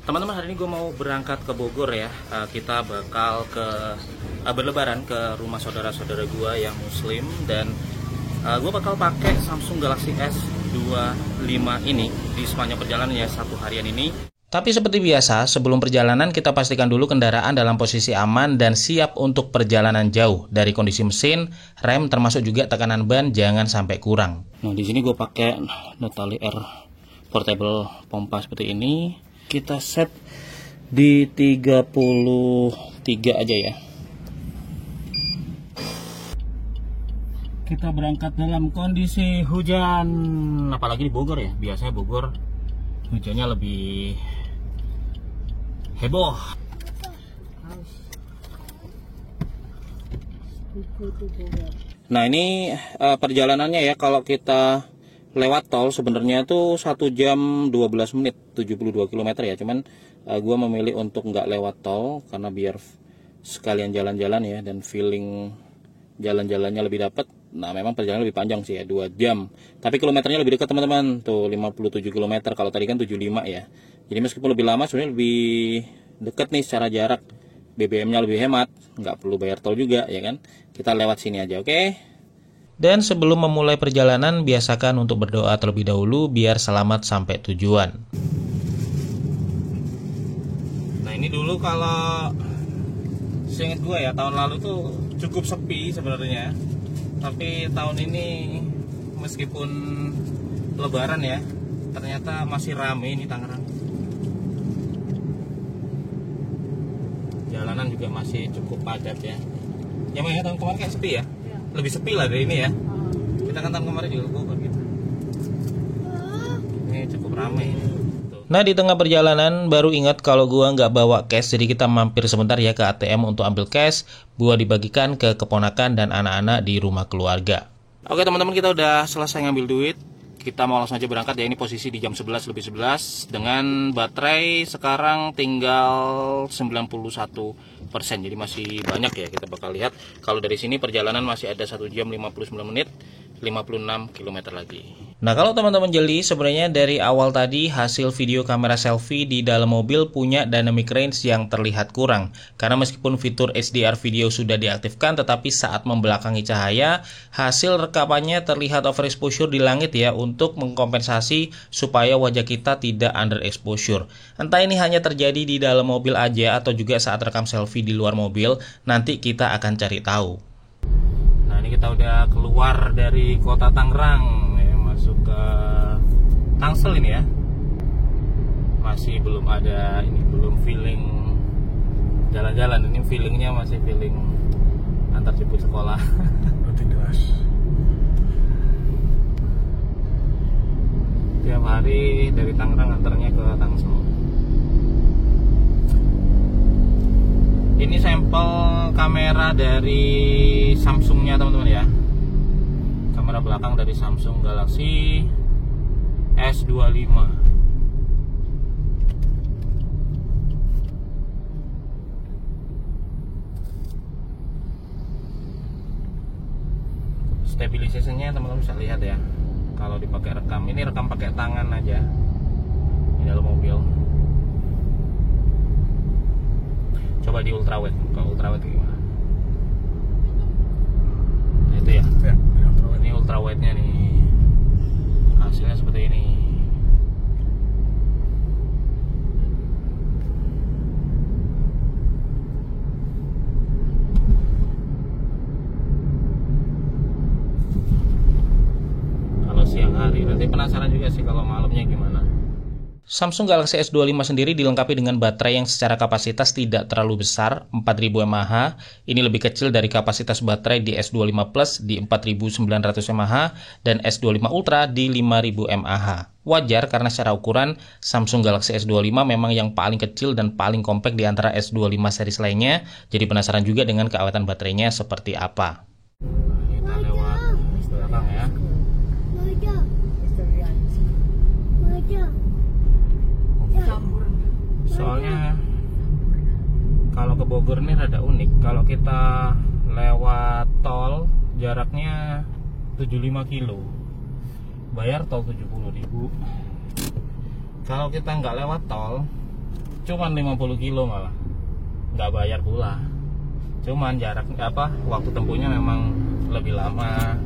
Teman-teman, hari ini gue mau berangkat ke Bogor ya. Kita bakal berlebaran ke rumah saudara-saudara gue yang muslim. Dan gue bakal pakai Samsung Galaxy S25 ini di sepanjang perjalanannya satu harian ini. Tapi seperti biasa, sebelum perjalanan kita pastikan dulu kendaraan dalam posisi aman dan siap untuk perjalanan jauh. Dari kondisi mesin, rem, termasuk juga tekanan ban jangan sampai kurang. Nah, di sini gue pakai Notali R Portable pompa seperti ini. Kita set di 33 aja ya. Kita berangkat dalam kondisi hujan, apalagi di Bogor ya. Biasanya Bogor hujannya lebih heboh. Nah, ini perjalanannya ya. Kalau kita lewat tol sebenarnya tuh 1 jam 12 menit 72 km ya. Cuman gue memilih untuk nggak lewat tol karena biar sekalian jalan-jalan ya, dan feeling jalan-jalannya lebih dapat. Nah, memang perjalanan lebih panjang sih ya, 2 jam. Tapi kilometernya lebih dekat teman-teman. Tuh 57 km. Kalau tadi kan 75 ya. Jadi meskipun lebih lama sebenarnya lebih dekat nih secara jarak. BBM-nya lebih hemat, nggak perlu bayar tol juga ya kan. Kita lewat sini aja, oke? Dan sebelum memulai perjalanan, biasakan untuk berdoa terlebih dahulu biar selamat sampai tujuan. Nah, ini dulu kalau seingat gue ya, tahun lalu tuh cukup sepi sebenarnya. Tapi tahun ini meskipun lebaran ya, ternyata masih rame ini Tangerang. Jalanan juga masih cukup padat ya. Ya, makanya tahun kemarin kayak sepi ya. Lebih sepi lah dari ini ya. Kita kan tahun kemarin juga Bogor gitu. Ini cukup ramai. Nah, di tengah perjalanan baru ingat kalau gua nggak bawa cash, jadi kita mampir sebentar ya ke ATM untuk ambil cash. Gua dibagikan ke keponakan dan anak-anak di rumah keluarga. Oke teman-teman, kita udah selesai ngambil duit. Kita mau langsung aja berangkat ya. Ini posisi di jam 11 lebih 11 dengan baterai sekarang tinggal 91%. Jadi masih banyak ya. Kita bakal lihat. Kalau dari sini perjalanan masih ada 1 jam 59 menit, 56 km lagi. Nah, kalau teman-teman jeli, sebenarnya dari awal tadi hasil video kamera selfie di dalam mobil punya dynamic range yang terlihat kurang. Karena meskipun fitur HDR video sudah diaktifkan, tetapi saat membelakangi cahaya, hasil rekamannya terlihat overexposure di langit ya, untuk mengkompensasi supaya wajah kita tidak underexposure. Entah ini hanya terjadi di dalam mobil aja atau juga saat rekam selfie di luar mobil, nanti kita akan cari tahu. Nah, ini kita udah keluar dari kota Tangerang ya, masuk ke Tangsel ini ya. Masih belum ada ini, belum feeling jalan-jalan. Ini feelingnya masih feeling antar jemput sekolah. Tiap hari dari Tangerang antarnya ke Tangsel. Ini sampel kamera dari Samsungnya teman-teman ya. Kamera belakang dari Samsung Galaxy S25. Stabilisasinya teman-teman bisa lihat ya. Kalau dipakai rekam, ini rekam pakai tangan aja di dalam mobil. Coba di ultrawide, kalau ultrawide gimana? Nah, itu ya. Ini ultrawide-nya nih. Hasilnya seperti ini. Kalau siang hari, nanti penasaran juga sih kalau malamnya gimana. Samsung Galaxy S25 sendiri dilengkapi dengan baterai yang secara kapasitas tidak terlalu besar, 4000 mAh. Ini lebih kecil dari kapasitas baterai di S25 Plus di 4900 mAh dan S25 Ultra di 5000 mAh. Wajar karena secara ukuran Samsung Galaxy S25 memang yang paling kecil dan paling kompak di antara S25 series lainnya. Jadi penasaran juga dengan keawatan baterainya seperti apa. Kita lewat belakang ya. Soalnya kalau ke Bogor ini rada unik. Kalau kita lewat tol jaraknya 75 kilo, bayar tol 70.000. Kalau kita nggak lewat tol cuman 50 kilo malah, nggak bayar pula. Cuman jarak waktu tempuhnya memang lebih lama,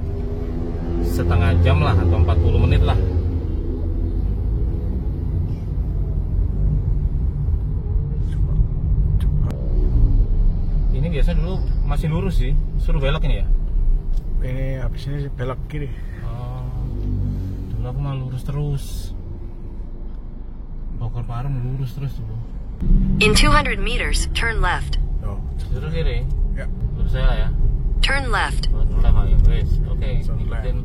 setengah jam lah atau 40 menit lah. Ini biasa dulu masih lurus sih, suruh belok ini ya? Ini habis ini belok kiri. Oh, dulu aku malah lurus terus. Bogor Parung lurus terus dulu. In 200 meters, turn left. Oh, Terus kiri? ya. Lurus saya ya? Turn left. Oke, ngikutin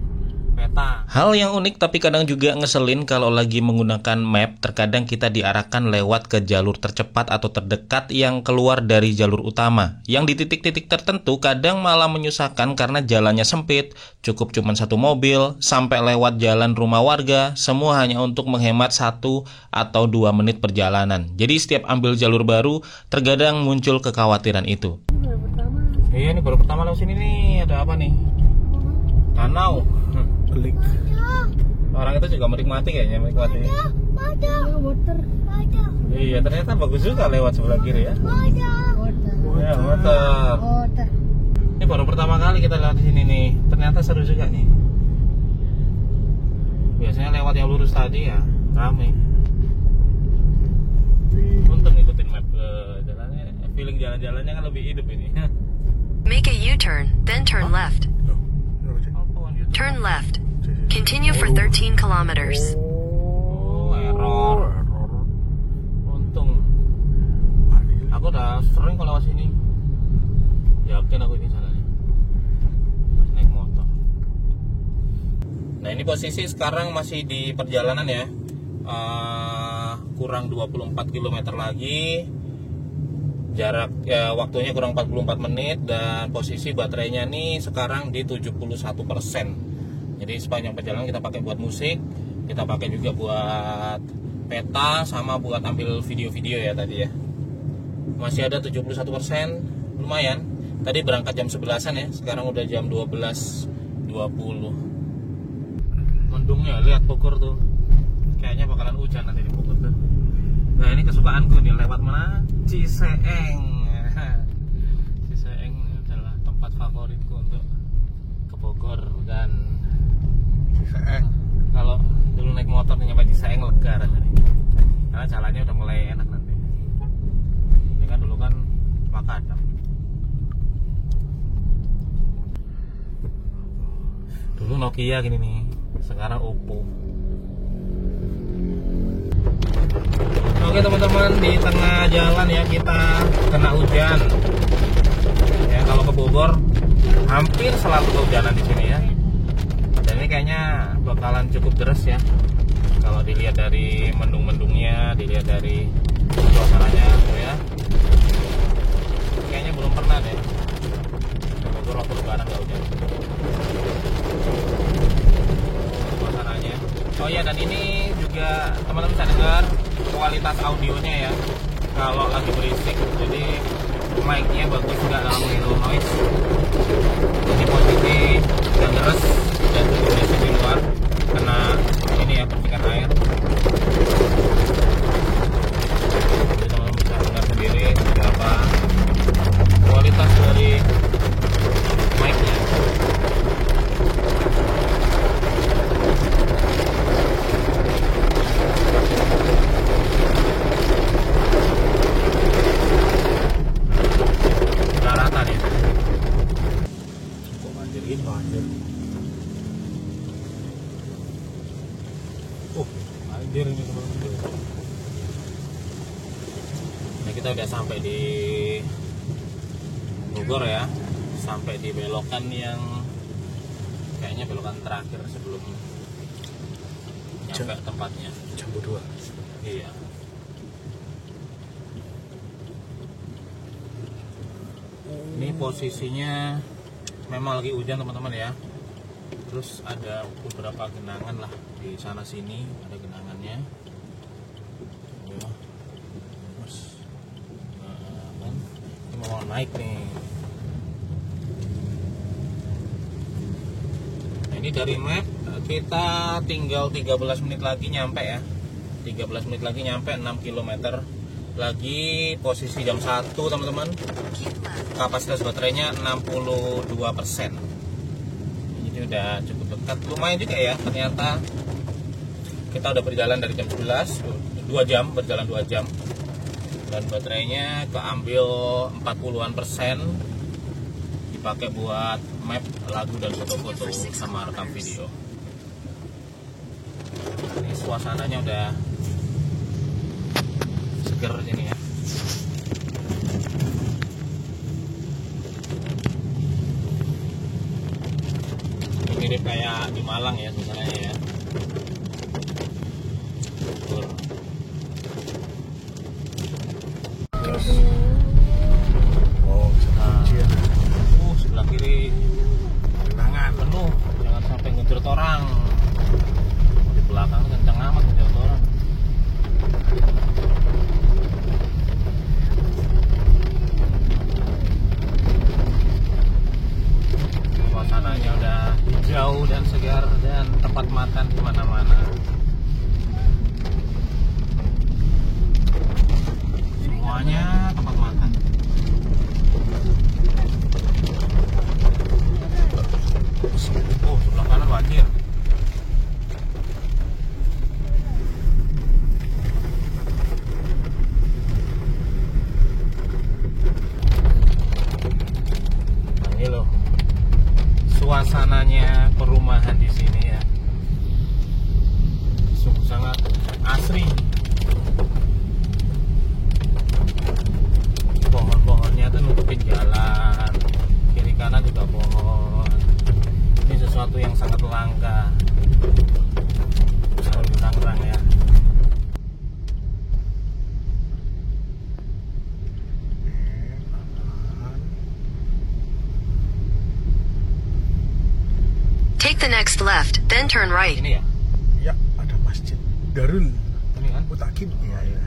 peta. Hal yang unik tapi kadang juga ngeselin kalau lagi menggunakan map, terkadang kita diarahkan lewat ke jalur tercepat atau terdekat yang keluar dari jalur utama. Yang di titik-titik tertentu kadang malah menyusahkan karena jalannya sempit, cukup cuma satu mobil, sampai lewat jalan rumah warga, semua hanya untuk menghemat 1 atau 2 menit perjalanan. Jadi setiap ambil jalur baru, terkadang muncul kekhawatiran itu. Iya, ini baru pertama lewat sini nih, ada apa nih? Danau. Klik. Orang itu juga menikmati kayaknya, menikmati. Water. Iya, ternyata bagus juga lewat sebelah kiri ya. Ya, Water. water. Ini baru pertama kali kita lewat di sini nih. Ternyata seru juga nih. Biasanya lewat yang lurus tadi ya, rame. Untung ngikutin map ke jalannya, feeling jalan-jalannya kan lebih hidup ini. Make a U-turn, then turn left. Turn left. Continue for 13 kilometers. Oh, error. Untung. Aku udah sering kalau lewat sini. Yakin aku ini salahnya. Pas naik motor. Nah, ini posisi sekarang masih di perjalanan ya. Kurang 24 km lagi. Jarak waktunya kurang 44 menit dan posisi baterainya nih sekarang di 71%. Jadi sepanjang perjalanan kita pakai buat musik, kita pakai juga buat peta sama buat ambil video-video ya tadi ya. Masih ada 71%, lumayan. Tadi berangkat jam 11-an ya, sekarang udah jam 12.20. Mendungnya lihat Bogor tuh. Kayaknya bakalan hujan nanti di Bogor tuh. Nah, ini kesukaanku nih, lewat mana? Ciseeng. Ciseeng adalah tempat favoritku untuk ke Bogor. Dan Ciseeng. kalau dulu naik motor nyampe Ciseeng lega rasanya. Karena jalannya udah mulai enak nanti. Ini kan dulu kan makadam. Dulu Nokia gini nih, sekarang Oppo. Oke teman-teman, di tengah jalan ya kita kena hujan. Ya, kalau ke Bogor hampir selalu kehujanan di sini ya. Dan ini kayaknya bakalan cukup deras ya. Kalau dilihat dari mendung-mendungnya, dilihat dari suasananya tuh ya. Kayaknya belum pernah deh ke Bogor waktu lebaran nggak hujan. Suasananya. Oh ya, dan ini juga teman-teman bisa dengar kualitas audionya ya kalau lagi berisik, jadi mic-nya bagus nggak dalam menghindar noise. Ini posisi dan deres dan berisik di luar kena ini ya, percikan air. Jadi teman-teman bisa dengar sendiri berapa kualitas dari mic-nya. Anjir ini teman-teman. Nah, kita udah sampai di Bogor ya, sampai di belokan yang kayaknya belokan terakhir sebelum nyampe tempatnya. Jam 2. Iya. Ini posisinya memang lagi hujan teman-teman ya. Terus ada beberapa genangan lah di sana sini, ada genangannya. Ya. Terus, kan ini mau naik nih. Nah, ini dari map kita tinggal 13 menit lagi nyampe ya. 13 menit lagi nyampe 6 km. Lagi posisi jam 1 teman-teman. Kapasitas baterainya 62%. Ini udah cukup dekat, lumayan juga ya. Ternyata kita udah berjalan dari jam 11, 2 jam, berjalan 2 jam. Dan baterainya keambil 40-an%. Dipakai buat map, lagu, dan foto-foto sama rekam video. Ini suasananya udah seger ini ya. Mirip kayak di Malang ya suasananya ya. Oh, sebagian. Sebelah kiri Kenangan. penuh, jangan sampai ngejar orang. Di belakang kencang amat ngejar orang. Suasananya udah hijau dan segar dan tempat makan di mana-mana. Semuanya tempat makan. Oh, sebelah kanan banjir. Nah, ini loh suasananya perumahan di sini ya. Sungguh sangat asri. Pohon-pohonnya tuh nutupin jalan, kiri kanan juga pohon. Ini sesuatu yang sangat langka kalau di Tangerang ya. Take the next left, then turn right. Ini ya, Ya, ada masjid Darul ini kan. Mutakin. Iya, iya.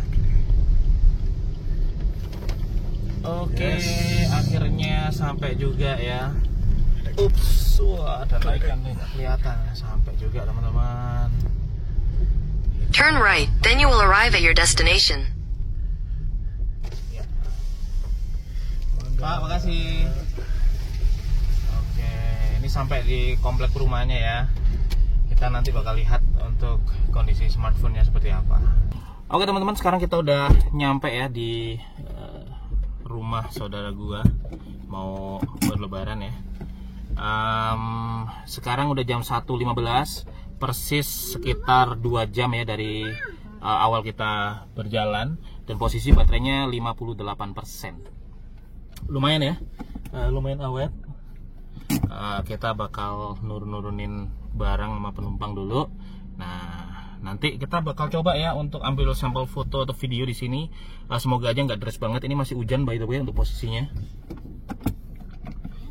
Oke, Yes. akhirnya sampai juga ya. Ups, wah ada naikan nih, nggak kelihatan. Sampai juga teman-teman. Turn right, then you will arrive at your destination. Ya. Pak, makasih. Oke, ini sampai di komplek perumahannya ya. Kita nanti bakal lihat untuk kondisi smartphone-nya seperti apa. Oke teman-teman, sekarang kita udah nyampe ya di rumah saudara gua, mau berlebaran ya. Sekarang udah jam 1.15, persis sekitar 2 jam ya dari awal kita berjalan, dan posisi baterainya 58%. Lumayan ya, lumayan awet. Kita bakal nurunin barang sama penumpang dulu. Nah, nanti kita bakal coba ya untuk ambil sampel foto atau video di sini. Semoga aja nggak deras banget. Ini masih hujan by the way untuk posisinya.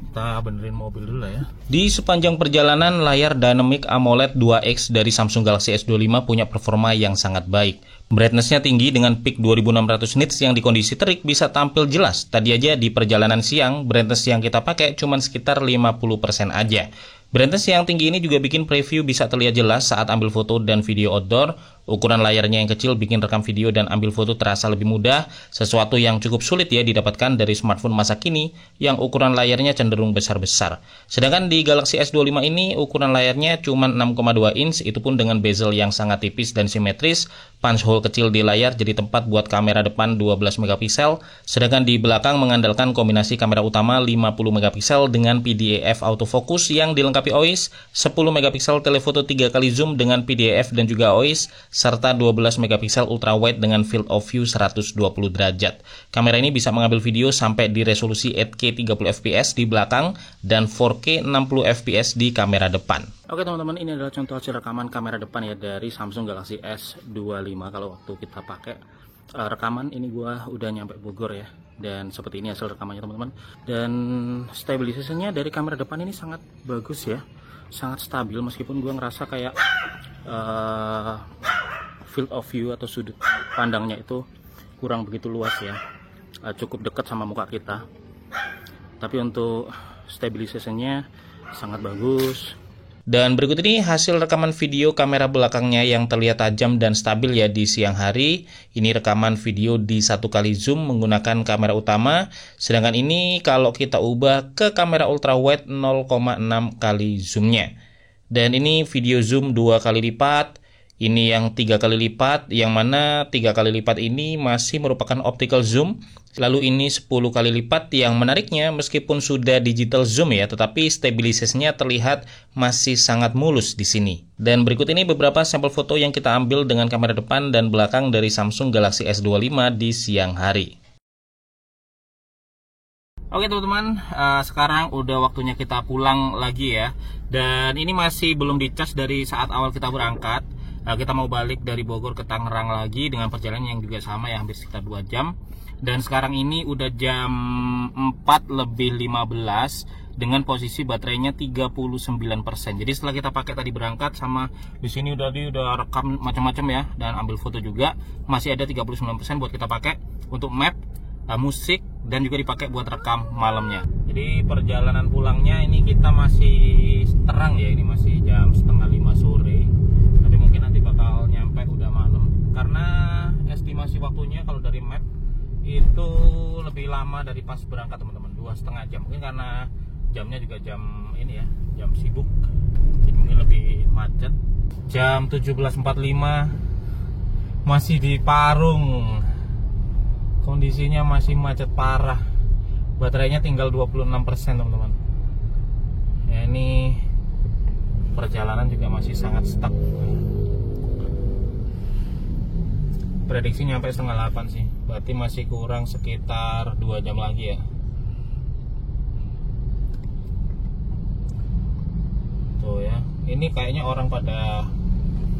Kita benerin mobil dulu lah ya. Di sepanjang perjalanan, layar Dynamic AMOLED 2X dari Samsung Galaxy S25 punya performa yang sangat baik. Brightness-nya tinggi dengan peak 2600 nits yang di kondisi terik bisa tampil jelas. Tadi aja di perjalanan siang, brightness yang kita pakai cuma sekitar 50% aja. Brightness yang tinggi ini juga bikin preview bisa terlihat jelas saat ambil foto dan video outdoor. Ukuran layarnya yang kecil bikin rekam video dan ambil foto terasa lebih mudah, sesuatu yang cukup sulit ya didapatkan dari smartphone masa kini yang ukuran layarnya cenderung besar-besar. Sedangkan di Galaxy S25 ini ukuran layarnya cuma 6,2 inch, itu pun dengan bezel yang sangat tipis dan simetris. Punch hole kecil di layar jadi tempat buat kamera depan 12 megapiksel, sedangkan di belakang mengandalkan kombinasi kamera utama 50 megapiksel dengan PDAF autofocus yang dilengkapi OIS, 10 megapiksel telefoto 3 kali zoom dengan PDAF dan juga OIS, serta 12 megapiksel ultrawide dengan field of view 120 derajat. Kamera ini bisa mengambil video sampai di resolusi 8K 30 fps di belakang dan 4K 60 fps di kamera depan. Oke teman-teman, ini adalah contoh hasil rekaman kamera depan ya dari Samsung Galaxy S25 kalau waktu kita pakai rekaman. Ini gua udah nyampe Bogor ya, dan seperti ini hasil rekamannya teman-teman. Dan stabilisasinya dari kamera depan ini sangat bagus ya, sangat stabil meskipun gua ngerasa kayak field of view atau sudut pandangnya itu kurang begitu luas ya, cukup dekat sama muka kita. Tapi untuk stabilisasinya sangat bagus. Dan berikut ini hasil rekaman video kamera belakangnya yang terlihat tajam dan stabil ya di siang hari. Ini rekaman video di 1 kali zoom menggunakan kamera utama. Sedangkan ini kalau kita ubah ke kamera ultrawide 0,6 kali zoomnya. Dan ini video zoom 2 kali lipat. Ini yang 3 kali lipat, yang mana 3 kali lipat ini masih merupakan optical zoom. Lalu ini 10 kali lipat, yang menariknya meskipun sudah digital zoom ya, tetapi stabilisasinya terlihat masih sangat mulus di sini. Dan berikut ini beberapa sampel foto yang kita ambil dengan kamera depan dan belakang dari Samsung Galaxy S25 di siang hari. Oke teman-teman, sekarang udah waktunya kita pulang lagi ya. Dan ini masih belum dicas dari saat awal kita berangkat. Kita mau balik dari Bogor ke Tangerang lagi dengan perjalanan yang juga sama ya, hampir sekitar 2 jam. Dan sekarang ini udah jam 4:15 dengan posisi baterainya 39%. Jadi setelah kita pakai tadi berangkat sama di sini udah rekam macam-macam ya, dan ambil foto juga, masih ada 39% buat kita pakai untuk map, musik, dan juga dipakai buat rekam malamnya. Jadi perjalanan pulangnya ini kita masih terang ya, ini masih jam 4:30 sore. Tapi mungkin nanti bakal nyampe udah malam, karena estimasi waktunya kalau dari map itu lebih lama dari pas berangkat teman-teman, 2,5 jam. Mungkin karena jamnya juga jam ini ya, jam sibuk, jadi mungkin lebih macet. Jam 17.45 masih di Parung, kondisinya masih macet parah. Baterainya tinggal 26% teman-teman. Ya, ini perjalanan juga masih sangat stuck. Prediksi nyampe 7:30 sih, berarti masih kurang sekitar 2 jam lagi ya. Tuh ya, ini kayaknya orang pada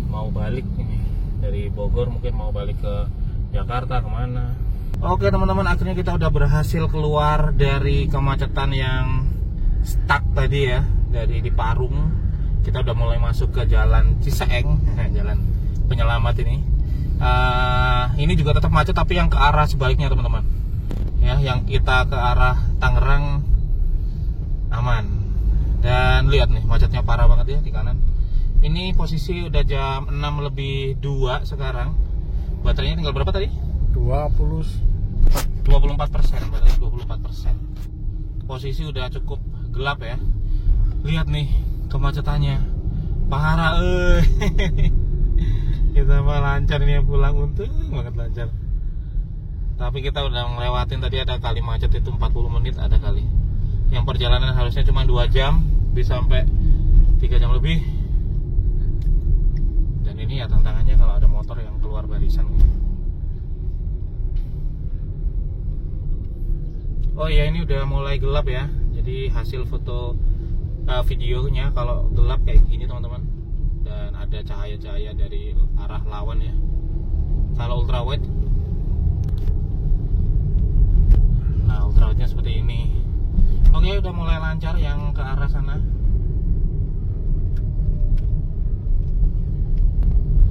mau balik ini dari Bogor, mungkin mau balik ke Jakarta kemana. Oke teman-teman, akhirnya kita udah berhasil keluar dari kemacetan yang stuck tadi ya, dari di Parung. Kita udah mulai masuk ke jalan Ciseeng, jalan penyelamat ini. Ini juga tetap macet tapi yang ke arah sebaliknya teman-teman. Ya, yang kita ke arah Tangerang aman. Dan lihat nih, macetnya parah banget ya di kanan. Ini posisi udah jam 6:02 sekarang. Baterainya tinggal berapa tadi? 24%, baterainya 24%. Posisi udah cukup gelap ya. Lihat nih kemacetannya parah. Kita mah lancar ini yang pulang, untung banget lancar. Tapi kita udah ngelewatin tadi, ada kali macet itu 40 menit ada kali. Yang perjalanan harusnya cuma 2 jam, bisa sampai 3 jam lebih. Dan ini ya tantangannya kalau ada motor yang keluar barisan. Oh iya, ini udah mulai gelap ya. Jadi hasil foto videonya kalau gelap kayak gini teman-teman, dan ada cahaya-cahaya dari arah lawan ya. Kalau ultrawide, nah ultrawide-nya seperti ini. Oke, udah mulai lancar yang ke arah sana.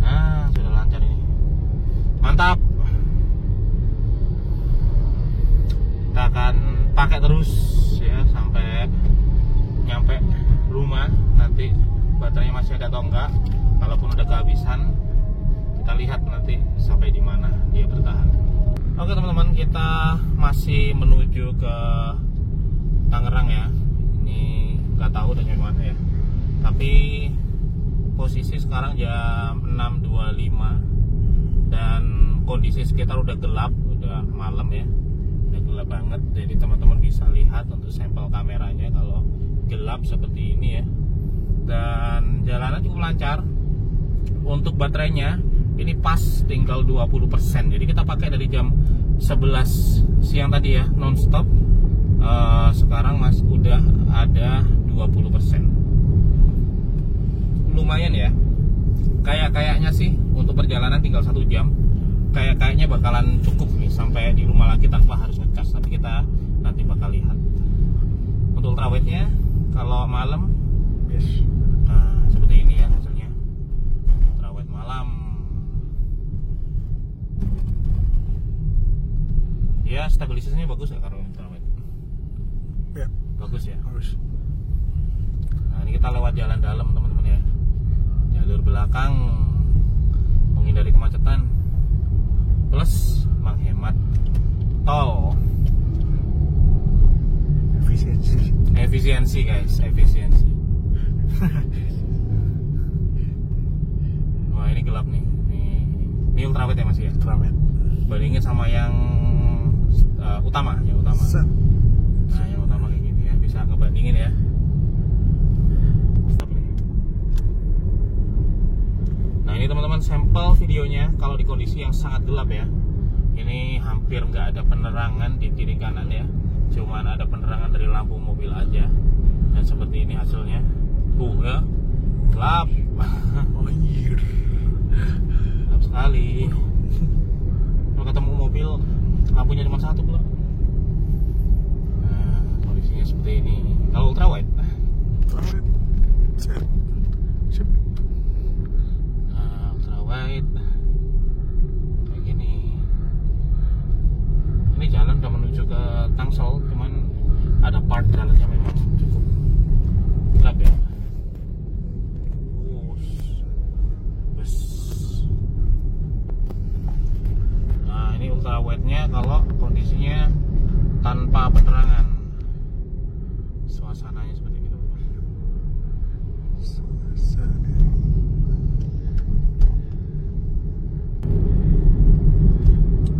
Nah, sudah lancar ini. Mantap. Kita akan pakai terus ya sampai nyampe rumah. Nanti baterainya masih ada atau enggak. Kalaupun udah kehabisan, kita lihat nanti sampai di mana dia bertahan. Oke teman-teman, kita masih menuju ke Tangerang ya. Ini nggak tahu dari mana ya. Tapi posisi sekarang jam 6.25 dan kondisi sekitar udah gelap, udah malam ya. Udah gelap banget. Jadi teman-teman bisa lihat untuk sampel kameranya kalau gelap seperti ini ya. Dan jalanan cukup lancar. Untuk baterainya ini pas tinggal 20%. Jadi kita pakai dari jam 11 siang tadi ya, non-stop. Sekarang udah ada 20%. Lumayan ya. Kayaknya sih untuk perjalanan tinggal 1 jam. Kayaknya bakalan cukup nih sampai di rumah lagi tanpa harus ngecas. Tapi kita nanti bakal lihat. Untuk ultrawide-nya kalau malam, Yes. nah seperti ini ya hasilnya. Ultrawide malam. Ya stabilisasinya bagus ya kalau ultrawide. Ya, Bagus ya. bagus. Nah ini kita lewat jalan dalam teman-teman. jalur belakang, menghindari kemacetan, plus menghemat tol. Efisiensi guys, efisiensi. Wah ini gelap nih. Ini ultrawide ya Mas ya? Ultrawide. Bandingin sama yang utama, yang utama. Nah yang utama kayak gini ya, bisa ngebandingin ya. Nah ini teman-teman sampel videonya kalau di kondisi yang sangat gelap ya. Ini hampir nggak ada penerangan di kiri kanan ya, cuman ada penerangan dari lampu mobil aja. Dan seperti ini hasilnya. Ya, gelap. Anjir. Gelap sekali. Kalau ketemu mobil lampunya cuma satu pula. Nah, kondisinya seperti ini. Kalau ultrawide, Ultrawide. Sip. nah, ultrawide kayak gini. Ini jalan udah menuju ke Tangsel, cuman ada part jalannya memang cukup gelap ya. Bus. Nah ini ultrawide-nya kalau kondisinya tanpa penerangan, suasananya seperti itu.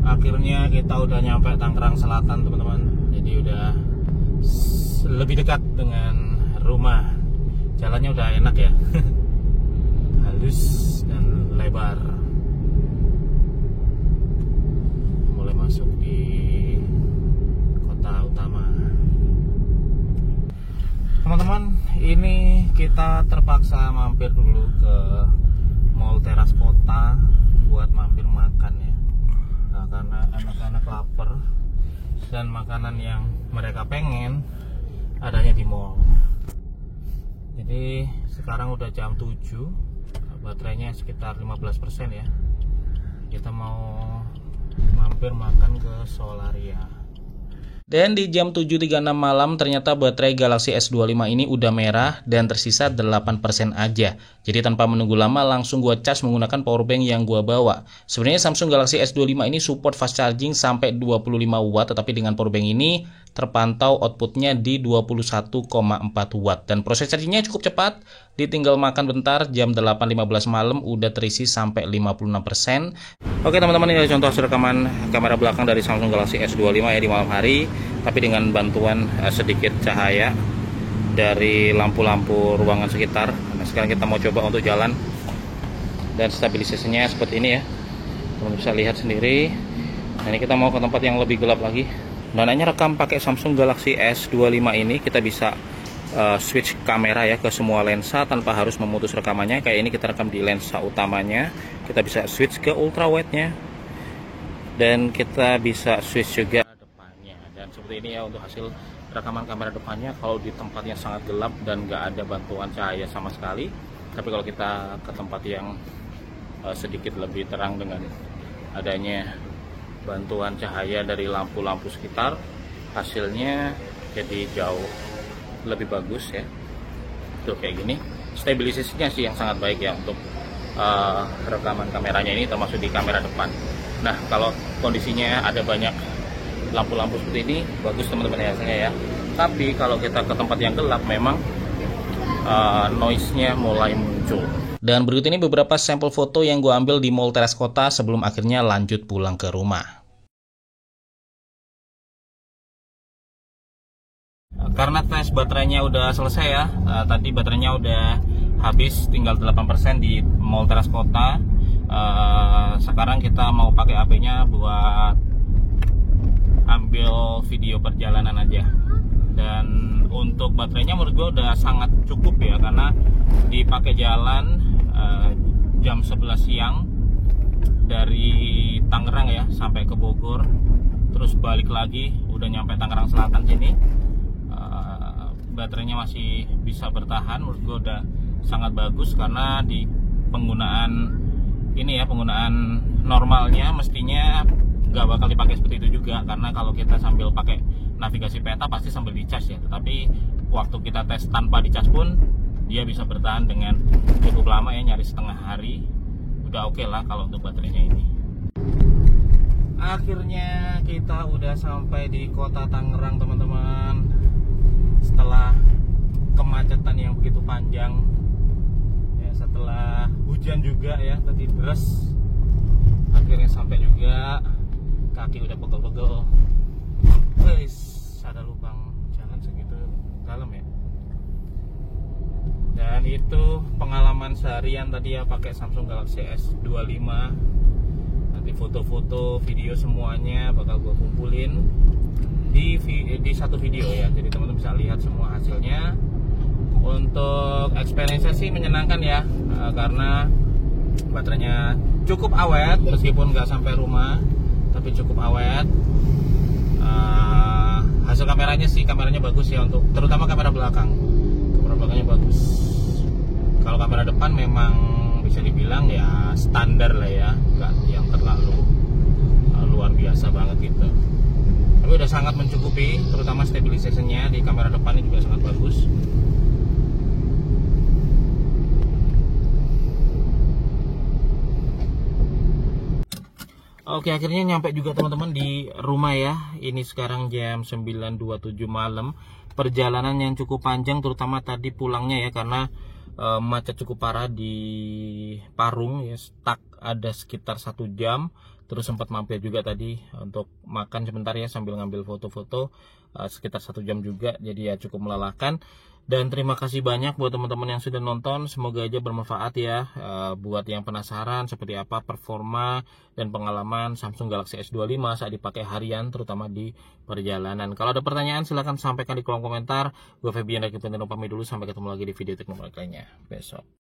Akhirnya kita udah nyampe Tangerang Selatan teman-teman. Jadi udah lebih dekat dengan rumah. Jalannya udah enak ya. Halus dan lebar. Mulai masuk di kota utama. Teman-teman, ini kita terpaksa mampir dulu ke Mall Teras Kota buat mampir makan ya. Nah, karena anak-anak lapar dan makanan yang mereka pengen adanya di mall. Jadi sekarang udah jam 7, baterainya sekitar 15% ya. Kita mau mampir makan ke Solaria. Dan di jam 7.36 malam ternyata baterai Galaxy S25 ini udah merah dan tersisa 8% aja. Jadi tanpa menunggu lama langsung gua cas menggunakan powerbank yang gua bawa. Sebenarnya Samsung Galaxy S25 ini support fast charging sampai 25 watt, tetapi dengan powerbank ini terpantau outputnya di 21,4 watt. Dan proses chargingnya cukup cepat, ditinggal makan bentar, jam 8.15 malam udah terisi sampai 56%. Oke teman-teman, ini adalah contoh hasil rekaman kamera belakang dari Samsung Galaxy S25 ya di malam hari, tapi dengan bantuan sedikit cahaya dari lampu-lampu ruangan sekitar. Nah, sekarang kita mau coba untuk jalan, dan stabilisasinya seperti ini ya, teman-teman bisa lihat sendiri. Nah, ini kita mau ke tempat yang lebih gelap lagi. Nah, enaknya rekam pakai Samsung Galaxy S25 ini, kita bisa switch kamera ya ke semua lensa tanpa harus memutus rekamannya. Kayak ini kita rekam di lensa utamanya, kita bisa switch ke ultrawide-nya, dan kita bisa switch juga depannya. Dan seperti ini ya untuk hasil rekaman kamera depannya kalau di tempat yang sangat gelap dan nggak ada bantuan cahaya sama sekali. Tapi kalau kita ke tempat yang sedikit lebih terang dengan adanya bantuan cahaya dari lampu-lampu sekitar, hasilnya jadi jauh lebih bagus ya. Tuh kayak gini, stabilisasinya sih yang sangat baik ya untuk rekaman kameranya ini, termasuk di kamera depan. Nah kalau kondisinya ada banyak lampu-lampu seperti ini, bagus teman-teman ya saya ya. Tapi kalau kita ke tempat yang gelap memang noise-nya mulai muncul. Dan berikut ini beberapa sampel foto yang gue ambil di Mall Teras Kota sebelum akhirnya lanjut pulang ke rumah. Karena tes baterainya udah selesai ya, tadi baterainya udah habis, tinggal 8% di Mall Teras Kota. Sekarang kita mau pakai HP-nya buat ambil video perjalanan aja. Dan untuk baterainya menurut gue udah sangat cukup ya, karena dipakai jalan jam 11 siang dari Tangerang ya sampai ke Bogor, terus balik lagi udah nyampe Tangerang Selatan sini. Baterainya masih bisa bertahan, menurut gue udah sangat bagus, karena di penggunaan ini ya, penggunaan normalnya mestinya nggak bakal dipakai seperti itu juga, karena kalau kita sambil pakai navigasi peta pasti sambil dicas ya. Tetapi waktu kita tes tanpa dicas pun dia bisa bertahan dengan cukup lama ya, nyaris setengah hari. Udah oke lah kalau untuk baterainya ini. Akhirnya kita udah sampai di kota Tangerang teman-teman. Setelah kemacetan yang begitu panjang ya, setelah hujan juga ya, tadi deras, akhirnya sampai juga. Kaki udah pegel-pegel. Guys, ada lubang jalan segitu dalam ya. Dan itu pengalaman seharian tadi ya pakai Samsung Galaxy S25. Nanti foto-foto, video semuanya bakal gue kumpulin di satu video ya. Jadi teman-teman bisa lihat semua hasilnya. Untuk experience sih menyenangkan ya, karena baterainya cukup awet meskipun nggak sampai rumah, tapi cukup awet. Hasil kameranya bagus ya, untuk terutama kamera belakang. Kamera belakangnya bagus. Kalau kamera depan memang bisa dibilang ya standar lah ya, nggak yang terlalu luar biasa banget gitu. Tapi udah sangat mencukupi, terutama stabilisasinya di kamera depan ini juga sangat bagus. Oke, akhirnya nyampe juga teman-teman di rumah ya. Ini sekarang jam 9.27 malam. Perjalanan yang cukup panjang, terutama tadi pulangnya ya, karena macet cukup parah di Parung ya, stuck ada sekitar 1 jam. Terus sempat mampir juga tadi untuk makan sebentar ya, sambil ngambil foto-foto, sekitar 1 jam juga. Jadi ya cukup melelahkan. Dan terima kasih banyak buat teman-teman yang sudah nonton. Semoga aja bermanfaat ya, buat yang penasaran seperti apa performa dan pengalaman Samsung Galaxy S25 saat dipakai harian, terutama di perjalanan. Kalau ada pertanyaan silahkan sampaikan di kolom komentar. Gue Febian dari Nintendo pamit dulu, sampai ketemu lagi di video teknologi lainnya besok.